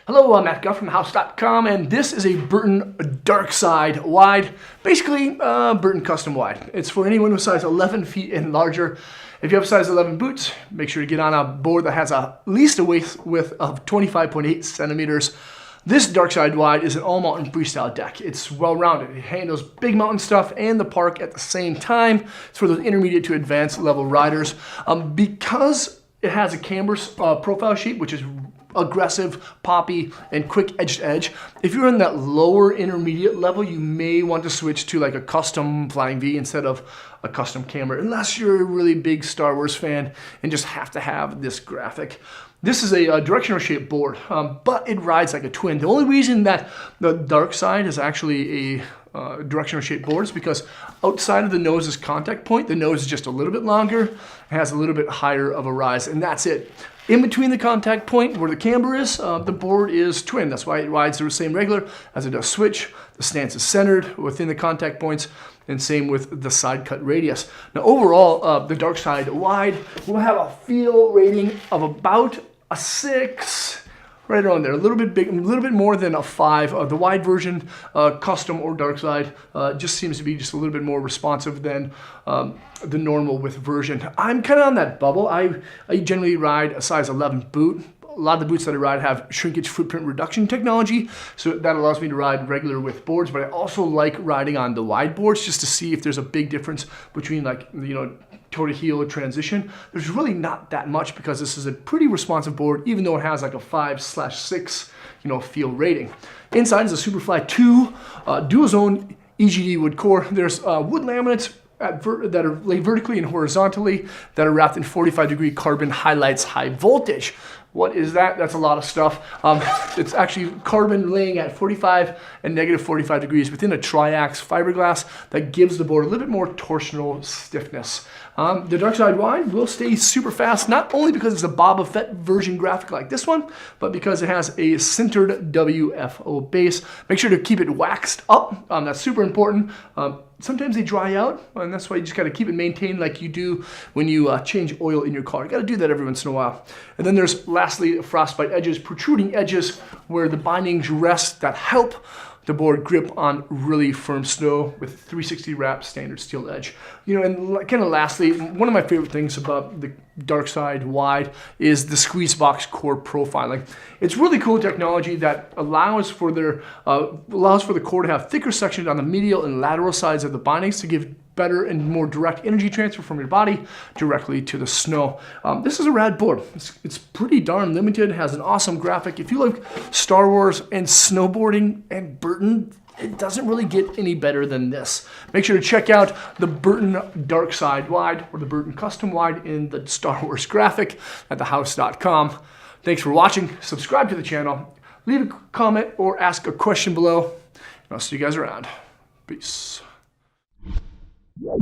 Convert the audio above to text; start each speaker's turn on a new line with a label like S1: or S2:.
S1: Hello, I'm Matt Guff from House.com, and this is a Burton Dark Side Wide, basically Burton Custom Wide. It's for anyone with size 11 feet and larger. If you have size 11 boots, make sure to get on a board that has at least a waist width of 25.8 centimeters. This Dark Side Wide is an all-mountain freestyle deck. It's well-rounded. It handles big mountain stuff and the park at the same time. It's for those intermediate to advanced level riders. Because it has a camber profile shape, which is aggressive, poppy, and quick edge to edge. If you're in that lower intermediate level, you may want to switch to like a custom Flying V instead of a custom camber, unless you're a really big Star Wars fan and just have to have this graphic. This is a directional shaped board, but it rides like a twin. The only reason that the Dark Side is actually a directional shaped board is because outside of the nose's contact point, the nose is just a little bit longer, it has a little bit higher of a rise, and that's it. In between the contact point where the camber is, the board is twin. That's why it rides the same regular as it does switch. The stance is centered within the contact points, and same with the side cut radius. Now overall, the Dark Side Wide will have a feel rating of about a 6, right around there, a little bit big, a little bit more than a 5. The wide version, custom or Dark Side, just seems to be just a little bit more responsive than the normal width version. I'm kind of on that bubble. I generally ride a size 11 boot. A lot of the boots that I ride have shrinkage footprint reduction technology, so that allows me to ride regular width boards, but I also like riding on the wide boards just to see if there's a big difference between, like, you know, toe to heel transition. There's really not that much because this is a pretty responsive board, even though it has like a 5/6, you know, feel rating. Inside is a Superfly 2 dual zone EGD wood core. There's wood laminates that are laid vertically and horizontally that are wrapped in 45-degree carbon highlights high voltage. What is that? That's a lot of stuff. It's actually carbon laying at 45 and negative 45 degrees within a triax fiberglass that gives the board a little bit more torsional stiffness. The Dark Side Wide will stay super fast, not only because it's a Boba Fett version graphic like this one, but because it has a sintered WFO base. Make sure to keep it waxed up. That's super important. Sometimes they dry out, and that's why you just got to keep it maintained like you do when you change oil in your car. You got to do that every once in a while. And then there's lastly frostbite edges, protruding edges where the bindings rest that help the board grip on really firm snow with 360 wrap standard steel edge. You know, and kind of lastly, one of my favorite things about the Dark Side Wide is the squeeze box core profiling. It's really cool technology that allows for the core to have thicker sections on the medial and lateral sides of the bindings to give better and more direct energy transfer from your body directly to the snow. This is a rad board. It's pretty darn limited. It has an awesome graphic. If you like Star Wars and snowboarding and Burton, it doesn't really get any better than this. Make sure to check out the Burton Dark Side Wide or the Burton Custom Wide in the Star Wars graphic at thehouse.com. Thanks for watching. Subscribe to the channel. Leave a comment or ask a question below. And I'll see you guys around. Peace.
S2: Yeah.